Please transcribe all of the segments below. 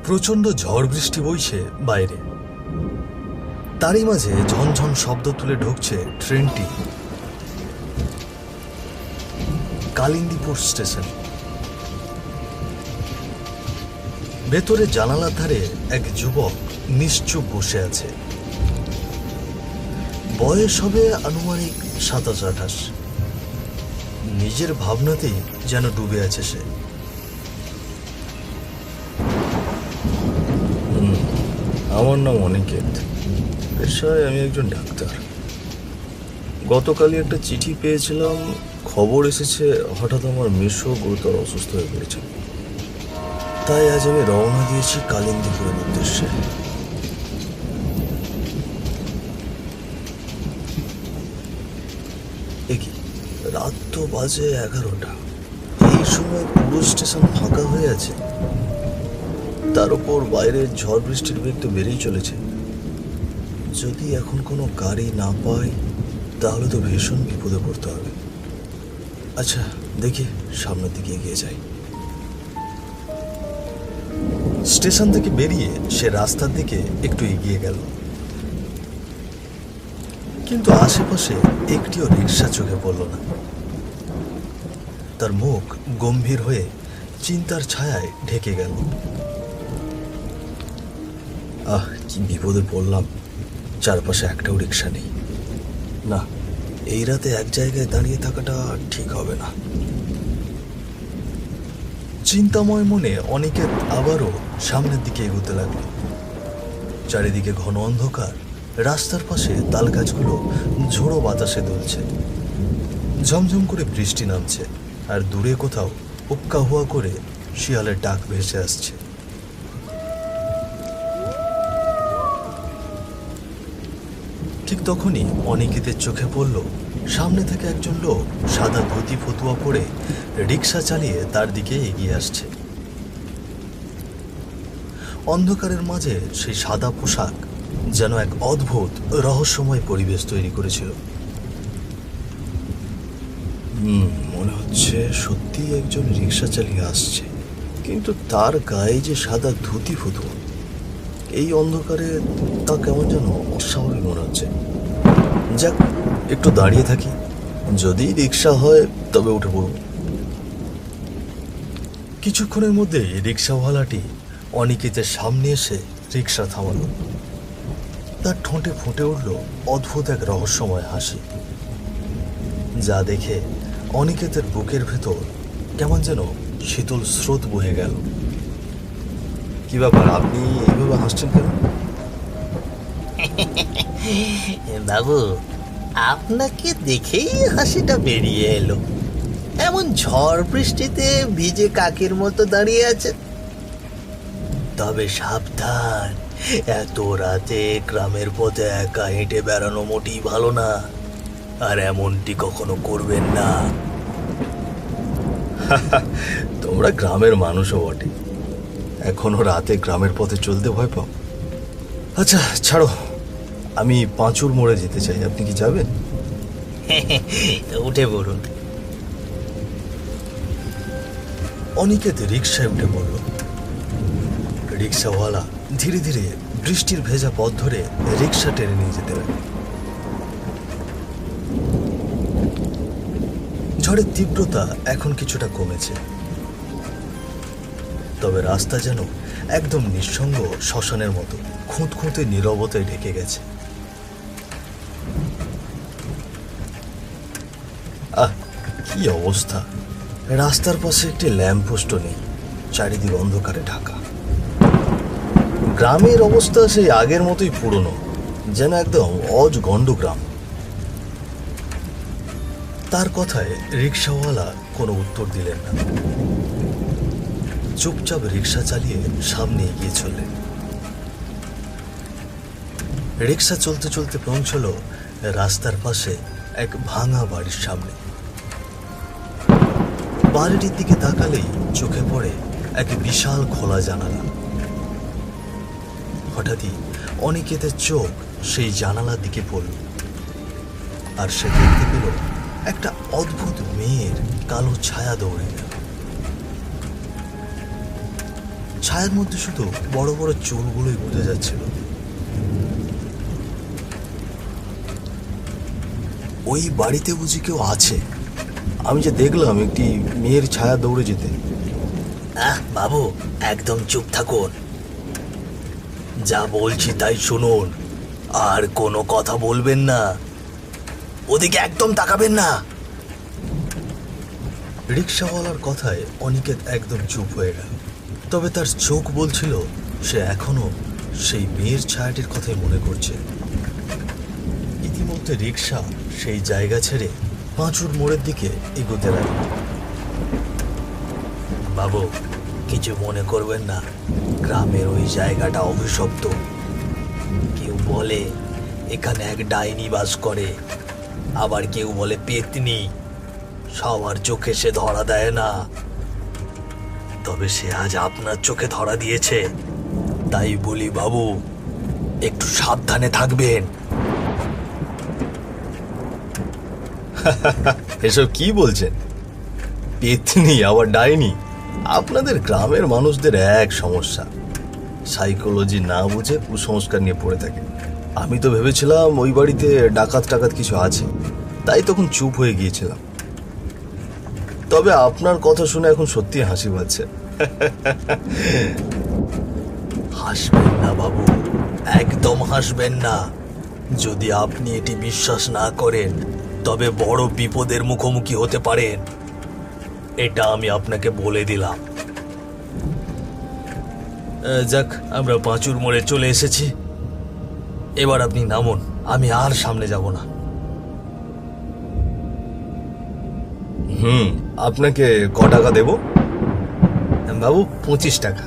প্রচন্ড ঝড় বৃষ্টি বইছে বাইরে। তারই মাঝে ঝনঝন শব্দ তুলে ঢুকছে ট্রেনটি কালিন্দীপুর স্টেশন। ভেতরে জানালার ধারে এক যুবক নিশ্চুপ বসে আছে। বয়স হবে আনুমানিক 27-28। নিজের ভাবনাতেই যেন ডুবে আছে সে। আমার নাম অনিকেত, পেশায় আমি একজন ডাক্তার। গতকালই একটা চিঠি পেয়েছিলাম, খবর এসেছে হঠাৎ আমার মেসো গুরুতর অসুস্থ হয়ে পড়েছে। তাই আজ আমি রওনা দিয়েছি কালিন্দীপুরের উদ্দেশ্যে। দেখি, রাত তো বাজে 11টা। এই সময় পুরো স্টেশন ফাঁকা হয়ে আছে। তার উপর বাইরের ঝড় বৃষ্টির বেগ তো বেড়েই চলেছে। যদি এখন কোনো গাড়ি না পাই তাহলে তো ভীষণ বিপদে পড়তে হবে। আচ্ছা, দেখি সামনের দিকে এগিয়ে যাই। স্টেশন থেকে বেরিয়ে সে রাস্তার দিকে একটু এগিয়ে গেল, কিন্তু আশেপাশে একটিও রিক্সা চোখে পড়ল না। তার মুখ গম্ভীর হয়ে চিন্তার ছায়ায় ঢেকে গেল। কি বিপদে পড়লাম! চারপাশে একটাও রিক্সা নেই। না, এই রাতে এক জায়গায় দাঁড়িয়ে থাকাটা ঠিক হবে না। চিন্তাময় মনে অনিকেত আবারও সামনের দিকে এগোতে লাগলো। চারিদিকে ঘন অন্ধকার, রাস্তার পাশে তাল গাছগুলো ঝোড়ো বাতাসে দুলছে। ঝমঝম করে বৃষ্টি নামছে, আর দূরে কোথাও উক্কা হুয়া করে শিয়ালের ডাক ভেসে আসছে। ঠিক তখনই অনিকেতের চোখে পড়ল সামনে থেকে একজন লোক সাদা ধুতি ফতুয়া পরে রিক্সা চালিয়ে তার দিকে এগিয়ে আসছে। অন্ধকারের মাঝে সেই সাদা পোশাক যেন এক অদ্ভুত রহস্যময় পরিবেশ তৈরি করেছিল। মনে হচ্ছে সত্যি একজন রিক্সা চালিয়ে আসছে, কিন্তু তার গায়ে যে সাদা ধুতি ফতুয়া, এই অন্ধকারে তা কেমন যেন অস্বাভাবিক মনে হচ্ছে। যাক, একটু দাঁড়িয়ে থাকি, যদি রিক্সা হয় তবে উঠে পড়ব। কিছুক্ষণের মধ্যে রিক্সাওয়ালাটি অনিকেতের সামনে এসে রিক্সা থামালো। তার ঠোঁটে ফুটে উঠল অদ্ভুত এক রহস্যময় হাসি, যা দেখে অনিকেতের বুকের ভেতর কেমন যেন শীতল স্রোত বয়ে গেল। কি ব্যাপার, আপনি এইভাবে হাসছেন কেন? বাবু, আপনাকে দেখেই হাসিটা বেরিয়ে এলো। এমন ঝড় বৃষ্টিতে ভিজে কাকের মতো দাঁড়িয়ে আছে। তবে সাবধান, এত রাতে গ্রামের পথে একা হেঁটে বেড়ানো মোটেই ভালো না, আর এমনটি কখনো করবেন না। তোমরা গ্রামের মানুষও বটে, এখনো রাতে গ্রামের পথে চলতে ভয় পাও? আচ্ছা ছাড়ো, আমি পাঁচুর মোড়ে যেতে চাই, আপনি কি যাবেন? উঠে পড়ুন। অনিকেত রিক্সায় উঠে পড়ল। রিক্সাওয়ালা ধীরে ধীরে বৃষ্টির ভেজা পথ ধরে রিক্সা টেনে নিয়ে যেতে লাগল। ঝড়ের তীব্রতা এখন কিছুটা কমেছে, তবে রাস্তা যেন একদম নিঃসঙ্গ শ্মশানের মতো খুঁতখুঁতে নীরবতায় ঢেকে গেছে। কি অবস্থা! রাস্তার পাশে একটি ল্যাম্পপোস্টও নেই, চারিদিক অন্ধকারে ঢাকা। গ্রামের অবস্থা সেই আগের মতোই পুরনো, যেন একদম অজগণ্ড গ্রাম। তার কথায় রিক্সাওয়ালা কোনো উত্তর দিলেন না, চুপচাপ রিক্সা চালিয়ে সামনে এগিয়ে চললেন। রিক্সা চলতে চলতে পৌঁছল রাস্তার পাশে এক ভাঙা বাড়ির সামনে। বাড়িটির দিকে তাকালেই চোখে পড়ে এক বিশাল খোলা জানালা। হঠাৎই অনিকেতের চোখ সেই জানালার দিকে পড়ল, আর সে দেখতে পেল একটা অদ্ভুত মেয়ের কালো ছায়া দৌড়ে গেল। ছায়ার মধ্যে শুধু বড় বড় চুলগুলোই বোঝা যাচ্ছিল। ওই বাড়িতে বুঝি কেউ আছে? আমি যে দেখলাম একটি মেয়ের ছায়া দৌড়ে যেতে। বাবু, একদম চুপ থাকুন। যা বলছি তাই শুনুন, আর কোনো কথা বলবেন না। ওদিকে একদম তাকাবেন না। রিক্সাওয়ালার কথায় অনিকেত একদম চুপ হয়ে গেল। তবে তার চোখ বলছিল সে এখনো সেই মেয়ের ছায়াটির কথাই মনে করছে। ইতিমধ্যে রিক্সা সেই জায়গা ছেড়ে পাঁচুর মোড়ের দিকে এগোতে লাগল। বাবু, কিছু মনে করবেন না, গ্রামের ওই জায়গাটা অভিশপ্ত। কেউ বলে এখানে এক ডাইনি বাস করে, আবার কেউ বলে পেতনি। সবার চোখে সে ধরা দেয় না, তবে সে আজ আপনার চোখে ধরা দিয়েছে। তাই বলি বাবু, একটু সাবধানে থাকবেন। এসব কি বলছেন? পেতনি আবার ডাইনি? আপনাদের গ্রামের মানুষদের এক সমস্যা, সাইকোলজি না বুঝে কুসংস্কার নিয়ে পড়ে থাকে। আমি তো ভেবেছিলাম ওই বাড়িতে ডাকাত টাকাত কিছু আছে, তাই তখন চুপ হয়ে গিয়েছিলাম। তবে আপনার কথা শুনে এখন সত্যি হাসি পাচ্ছে। হাসবেন না বাবু, একদম হাসবেন না। যদি আপনি এটি বিশ্বাস না করেন তবে বড় বিপদের মুখোমুখি হতে পারেন, এটা আমি আপনাকে বলে দিলাম। যাক, আমরা পাঁচুর মোড়ে চলে এসেছি। এবার আপনি নামুন, আমি আর সামনে যাব না। আপনাকে ক টাকা দেব? বাবু, 25 টাকা।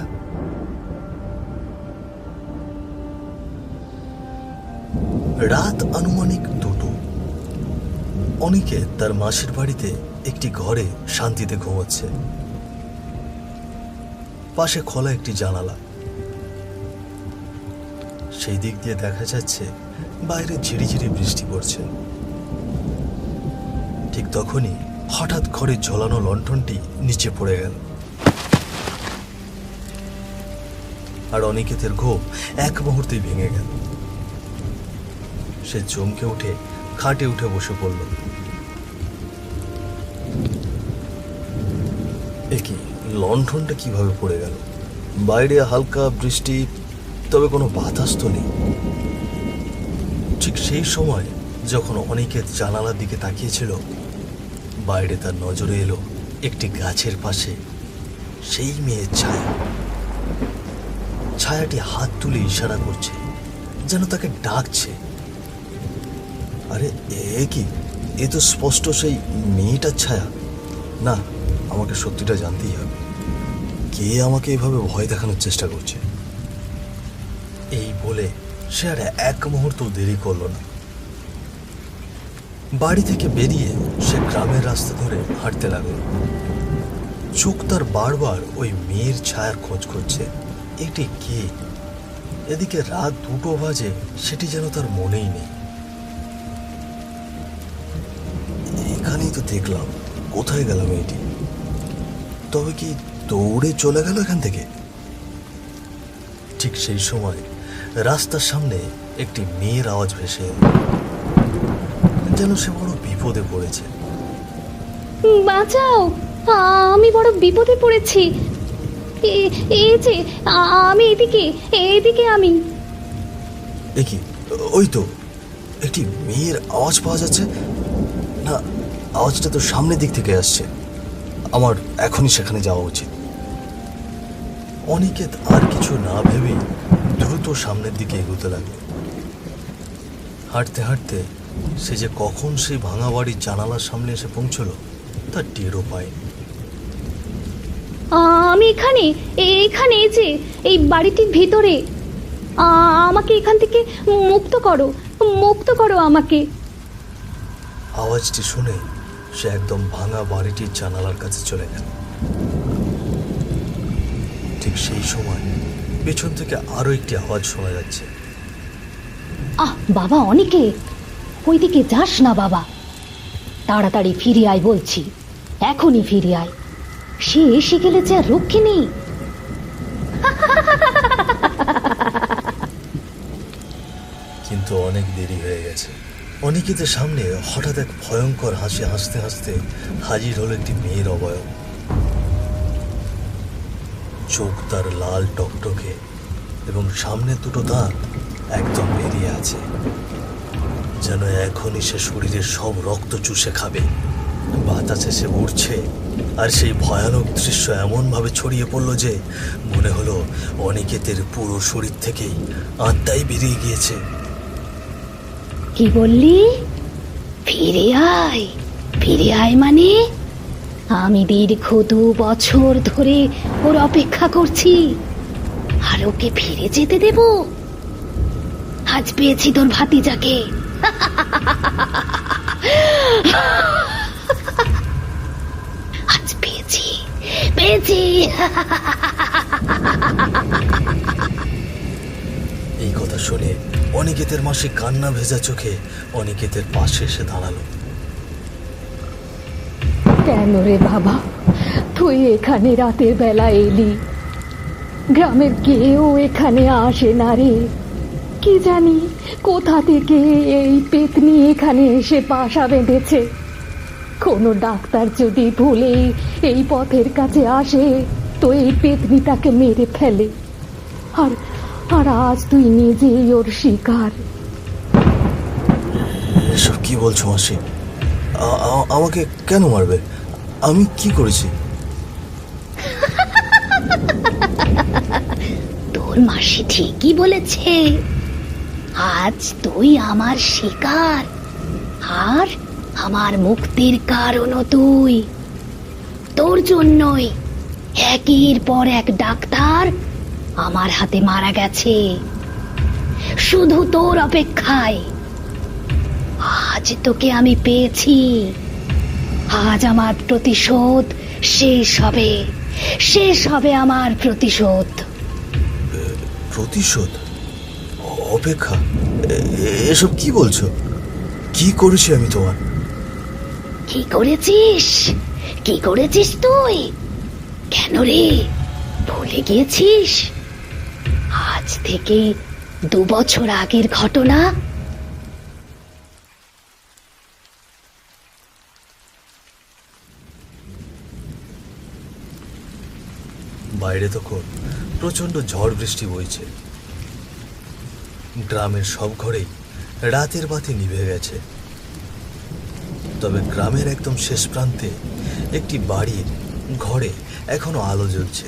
রাত আনুমানিক 2টো। অনেকে তার মাসির বাড়িতে একটি ঘরে শান্তিতে ঘুমোচ্ছে। পাশে খোলা একটি জানালা, সেই দিক দিয়ে দেখা যাচ্ছে বাইরে ঝিরিঝিরি বৃষ্টি পড়ছে। ঠিক তখনই হঠাৎ ঘরে ঝোলানো লণ্ঠনটি নিচে পড়ে গেল, আর অনিকেতের ঘুম এক মুহূর্তেই ভেঙে গেল। সে চমকে উঠে খাটে উঠে বসে পড়ল। একই লণ্ঠনটা কিভাবে পড়ে গেল? বাইরে হালকা বৃষ্টি, তবে কোনো বাতাস তো নেই। ঠিক সেই সময় যখন অনিকেত জানালার দিকে তাকিয়েছিল, বাইরে তার নজরে এলো একটি গাছের পাশে সেই মেয়ের ছায়া। ছায়াটি হাত তুলে ইশারা করছে, যেন তাকে ডাকছে। আরে এ কি? এ তো স্পষ্ট সেই মেয়েটার ছায়া। না, আমাকে সত্যিটা জানতেই হবে। কে আমাকে এভাবে ভয় দেখানোর চেষ্টা করছে? এই বলে সে আর এক মুহূর্ত দেরি করল না। বাড়ি থেকে বেরিয়ে সে গ্রামের রাস্তা ধরে হাঁটতে লাগলো। চোখ তার বারবার ওই মেয়ের ছায়ার খোঁজ করছে। এটি কে? এদিকে রাত 2টো বাজে, সেটি যেন তার মনেই নেই। এখানেই তো দেখলাম, কোথায় গেল মেয়েটি? তবে কি দৌড়ে চলে গেল এখান থেকে? ঠিক সেই সময় রাস্তার সামনে একটি মেয়ের আওয়াজ ভেসে এলো, যেন সে বড় বিপদে পড়েছে। বাঁচাও, আমি বড় বিপদে পড়েছি। এই যে আমি এদিকে এদিকে আমি। এ কি? ওই তো একটি মেয়ের আওয়াজ পাওয়া যাচ্ছে। না, আওয়াজটা তো সামনের দিক থেকে আসছে। আমার এখনই সেখানে যাওয়া উচিত। অনিকেত আর কিছু না ভেবেই দ্রুত সামনের দিকে এগোতে লাগলো। হাঁটতে হাঁটতে সে যে কখন সেই ভাঙা বাড়ির জানালার সামনে এসে পৌঁছলো তার টেরও পায়নি। আমি এখানে এখানে এই যে এই বাড়িটির ভিতরে। আমাকে এখান থেকে মুক্ত করো আমাকে। আওয়াজটি শুনে সে একদম ভাঙা বাড়িটির জানালার কাছে চলে গেল। ঠিক সেই সময় পেছন থেকে আরো একটি আওয়াজ শোনা যাচ্ছে। বাবা, অনেকে ওইদিকে যাস না বাবা, তাড়াতাড়ি ফিরে আয় বলছি, এখনই ফিরে আয়। সে এসে গেলে যে আর রক্ষে নেই। কিন্তু অনেক দেরি হয়ে গেছে। অনিকেতের সামনে হঠাৎ এক ভয়ঙ্কর হাসি হাসতে হাসতে হাজির হলো একটি মেয়ের অবয়ব। চোখ তার লাল টকটকে এবং সামনে দুটো দাঁত একদম বেরিয়ে আছে, যেন এখনই সে শরীরের সব রক্ত চুষে খাবে। বাতাসে সে উঠছে, আর সেই ভয়ানক দৃশ্য এমনভাবে ছড়িয়ে পড়লো যে মনে হলো অনিকেতের পুরো শরীর থেকেই আত্মাই বেরিয়ে গিয়েছে। কি বললি? ফিরে আয়? ফিরে আয় মানে? আমি দীর্ঘ 2 বছর ধরে ওর অপেক্ষা করছি, আর ওকে ফিরে যেতে দেব? আজ পেয়েছি তোর ভাতিজাকে। আজ পেয়েছি, পেয়েছি। এই কথা শুনে অনিকেতের মাসি কান্না ভেজা চোখে অনিকেতের পাশে এসে দাঁড়ালো। কেন রে বাবা, তুই এখানে রাতের বেলা এলি? গ্রামের কেউ এখানে আসে না রে। কি জানি কোথা থেকে এই পেতনি এখানে এসে বাসা বেঁধেছে। কোনো ডাক্তার যদি ভুলেই এই পথের কাছে আসে তো এই পেতনিটাকে মেরে ফেলে। আর আর আজ তুই নিজেই ওর শিকার। এসব কি বলছো মাসি? আমাকে কেন মারবে? আমি কি করেছি? তোর মাসি ঠিকই বলেছে, আজ তুই আমার শিকার, আর আমার মুক্তির কারণও তুই। তোর জন্যই একের পর এক ডাক্তার আমার হাতে মারা গেছে, শুধু তোর অপেক্ষায়। আজ তোকে আমি পেয়েছি, আজ আমার প্রতিশোধ শেষ হবে, শেষ হবে আমার প্রতিশোধ। প্রতিশোধ? অপেক্ষা? এসব কি বলছো? কি করেছি আমি তোমার? কি করেছিস? কি করেছিস তুই? কেন রে, ভুলে গিয়েছিস? আজ থেকে 2 বছর আগের ঘটনা। বাইরে তখন প্রচন্ড ঝড় বৃষ্টি বইছে। গ্রামের সব ঘরেই রাতের বাতি নিভে গেছে, তবে গ্রামের একদম শেষ প্রান্তে একটি বাড়ির ঘরে এখনো আলো জ্বলছে,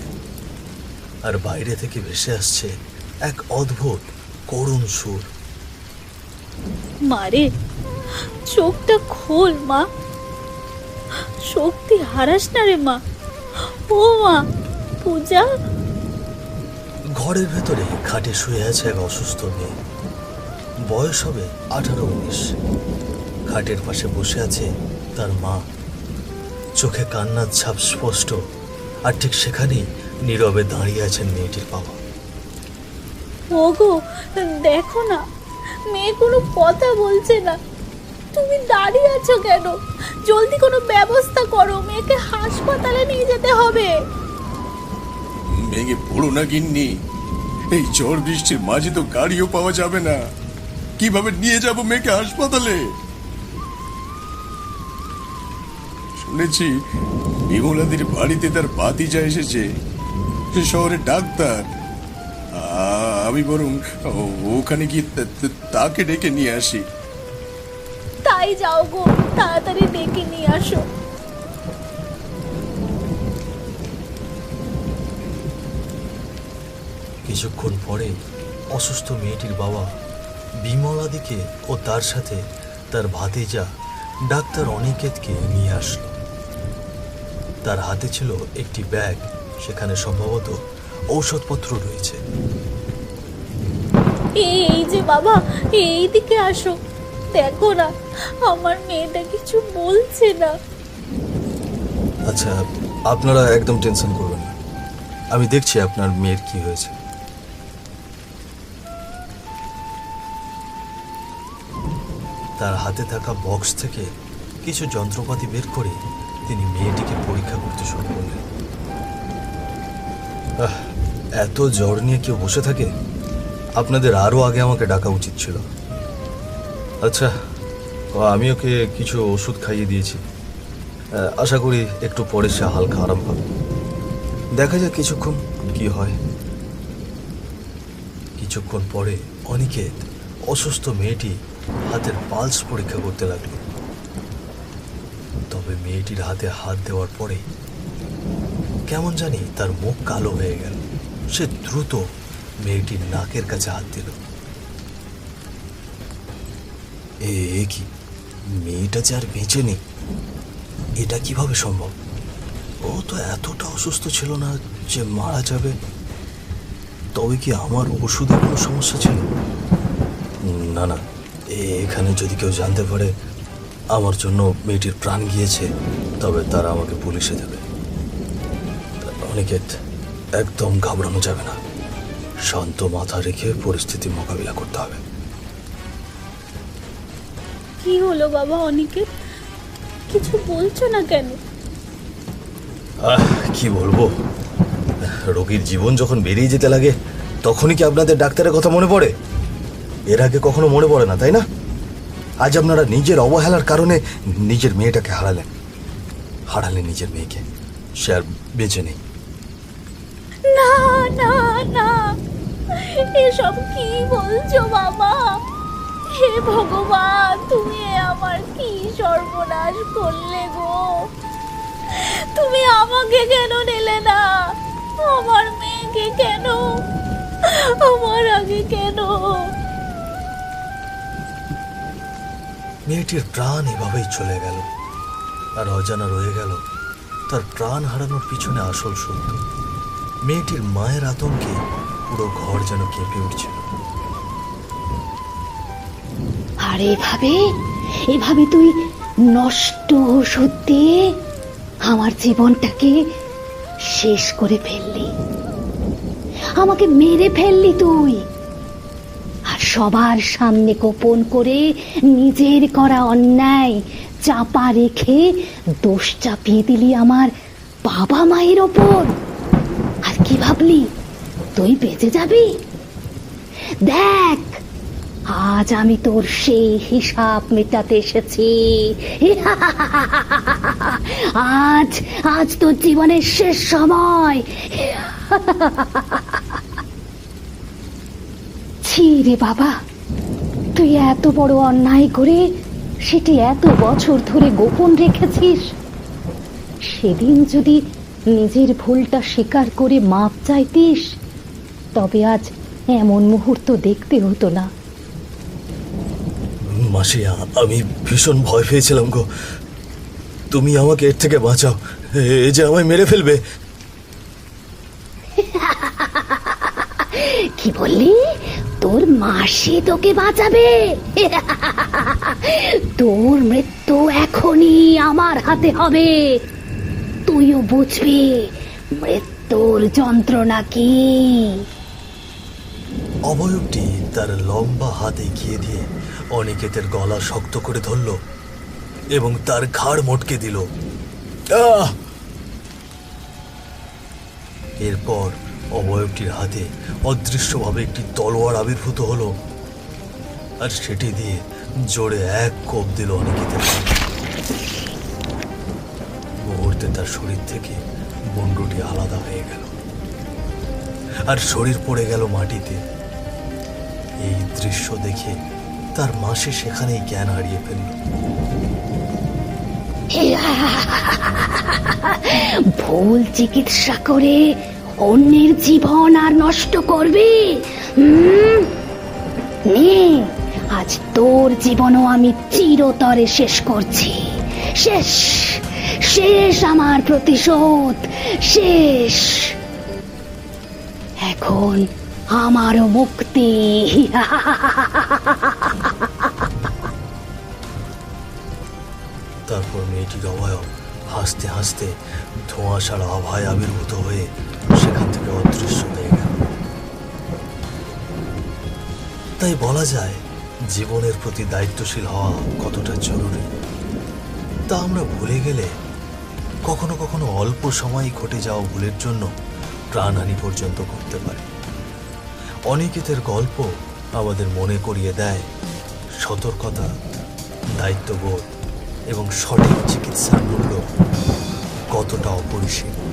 আর বাইরে থেকে ভেসে আসছে এক অদ্ভুত করুণ সুর। মারে, চোখটা খোল মা, শক্তি হারাস না রে মা। ও মা, পূজা। ঘরের ভেতরে খাটে শুয়ে আছে এক অসুস্থ মেয়ে, বয়স হবে 18-19। খাটের পাশে বসে আছে তার মা, চোখে কান্নার ছাপ স্পষ্ট, আর ঠিক সেখানেই নীরবে দাঁড়িয়ে আছেন মেয়েটির বাবা। ওগো, দেখো না, মেয়ে কোনো কথা বলছে না। তুমি দাঁড়িয়ে আছো কেন? জলদি কোনো ব্যবস্থা করো, মেয়েকে হাসপাতালে নিয়ে যেতে হবে। ভেঙে পড়ো না গিন্নি, এই ঝড় বৃষ্টির মাঝে তো গাড়িও পাওয়া যাবে না। কিভাবে নিয়ে যাব মেয়েকে হাসপাতালে? শুনেছি বিমলাদির বাড়িতে তার ভাতিজা এসেছে, শহরে ডাক্তার। আমি বরং ওখানে গিয়ে তাকে ডেকে নিয়ে আসি। তাই যাও গো, তাড়াতাড়ি ডেকে নিয়ে আসো। কিছুক্ষণ পরে অসুস্থ মেয়েটির বাবা বিমলাদিকে ও তার সাথে তার ভাতিজা ডাক্তার অনিকেতকে নিয়ে আসলো। তার হাতে ছিল একটি ব্যাগ, সেখানে সম্ভবত ঔষধপত্র রয়েছে। এই যে বাবা, এইদিকে আসো, দেখো না আমার মেয়েটা কিছু বলছে না। আচ্ছা, আপনারা একদম টেনশন করবেন না, আমি দেখছি আপনার মেয়ের কি হয়েছে। তার হাতে থাকা বক্স থেকে কিছু যন্ত্রপাতি বের করে তিনি মেয়েটিকে পরীক্ষা করতে শুরু করলেন। এত জ্বর নিয়ে কেউ বসে থাকে? আপনাদের আরও আগে আমাকে ডাকা উচিত ছিল। আচ্ছা, আমি ওকে কিছু ওষুধ খাইয়ে দিয়েছি। আশা করি একটু পরে সে হালকা আরাম পাবে। দেখা যাক কিছুক্ষণ কি হয়। কিছুক্ষণ পরে অনিকেত অসুস্থ মেয়েটি হাতের পালস পরীক্ষা করতে লাগলো। তবে মেয়েটির হাতে হাত দেওয়ার পরে কেমন জানি তার মুখ কালো হয়ে গেল। সে দ্রুত মেয়েটির নাকের কাছে হাত দিল। এ কি, মেয়েটা যে আর বেঁচে নেই, এটা কিভাবে সম্ভব? ও তো এতটা অসুস্থ ছিল না যে মারা যাবে। তবে কি আমার ওষুধে কোনো সমস্যা ছিল? না না, এখানে যদি কেউ জানতে পারে আমার জন্য মেয়েটির প্রাণ গিয়েছে, তবে তারা আমাকে পুলিশে দেবে। অনিকেত, একদম ঘাবড়ানো যাবে না। শান্ত মাথা রেখে পরিস্থিতি মোকাবিলা করতে হবে। কি হলো বাবা অনিকেত, কিছু বলছো না কেন? কি বলবো, রোগীর জীবন যখন বেরিয়ে যেতে লাগে তখনই কি আপনাদের ডাক্তারের কথা মনে পড়ে? এর আগে কখনো মনে পড়ে না, তাই না? আজ আপনারা নিজের অবহেলার কারণে নিজের মেয়েটাকে হারালেন নিজের মেয়েকে। সে আর বেঁচে নেই। না না না, এসব কি বলছো বাবা? হে ভগবান, তুমি আমার কি সর্বনাশ করলে গো! তুমি আমাকে কেন নিলে না? আমার মেয়েকে কেন? আমার আগে কেন? মেয়েটির প্রাণ এভাবেই চলে গেল, আর অজানা রয়ে গেল তার প্রাণ হারানোর পিছনে আসল সত্য। মেয়েটির মায়ের আতঙ্কে পুরো ঘর যেন কেঁপে উঠছিল। আর এভাবে তুই নষ্ট ওষুধ দিয়ে আমার জীবনটাকে শেষ করে ফেললি, আমাকে মেরে ফেললি তুই। আর সবার সামনে গোপন করে নিজের করা অন্যায় চাপা রেখে দোষ চাপিয়ে দিলি আমার বাবা মায়ের ওপর। আর কি ভাবলি তুই বেঁচে যাবি? দেখ, আজ আমি তোর সেই হিসাব মেটাতে এসেছি। আজ তোর জীবনের শেষ সময়। ছি রে বাবা, তুই এত বড় অন্যায় করে সেটি এত বছর ধরে গোপন রেখেছিস। সেদিন যদি নিজের ভুলটা স্বীকার করে মাপ চাইতিস, তবে আজ এমন মুহূর্ত দেখতে হতো না। মাসি, আমি ভীষণ ভয় পেয়েছিলাম গো। তুমি আমাকে এর থেকে বাঁচাও, এ যে আমায় মেরে ফেলবে। কি বললি? তোর মাসি তোকে বাঁচাবে? তোর মৃত্যু এখনই আমার হাতে হবে। তুইও বুঝবি মৃত্যুর যন্ত্রণা কি। অবয়বটি তার লম্বা হাত এগিয়ে দিয়ে অনিকেতের গলা শক্ত করে ধরল এবং তার ঘাড় মটকে দিল। এরপর অবয়বটির হাতে অদৃশ্যভাবে একটি তলোয়ার আবির্ভূত হলো, আর সেটি দিয়ে জোরে এক কোপ দিল অনিকেতের। মুহূর্তে তার শরীর থেকে মুন্ডুটি আলাদা হয়ে গেল, আর শরীর পড়ে গেল মাটিতে। এই দৃশ্য দেখে তার মাসি সেখানেই জ্ঞান হারিয়ে ফেলল। ভুল চিকিৎসা করে অন্যের জীবন আর নষ্ট করবি? নে, আজ তোর জীবনও আমি চিরতরে শেষ করছি। শেষ শেষ আমার প্রতিশোধ শেষ। এখন আমারও মুক্তি। তারপর মেয়েটির অবয়ব হাসতে হাসতে ধোঁয়াশার আভায় আবির্ভূত হয়ে সেখান থেকে অদৃশ্য হয়ে গেল। তাই বলা যায় জীবনের প্রতি দায়িত্বশীল হওয়া কতটা জরুরি তা আমরা ভুলে গেলে কখনো কখনো অল্প সময় ঘটে যাওয়া ভুলের জন্য প্রাণহানি পর্যন্ত ঘটতে পারে। অনিকেতের গল্প আমাদের মনে করিয়ে দেয় সতর্কতা, দায়িত্ববোধ এবং সঠিক চিকিৎসার মূল্য কতটা অপরিসীম।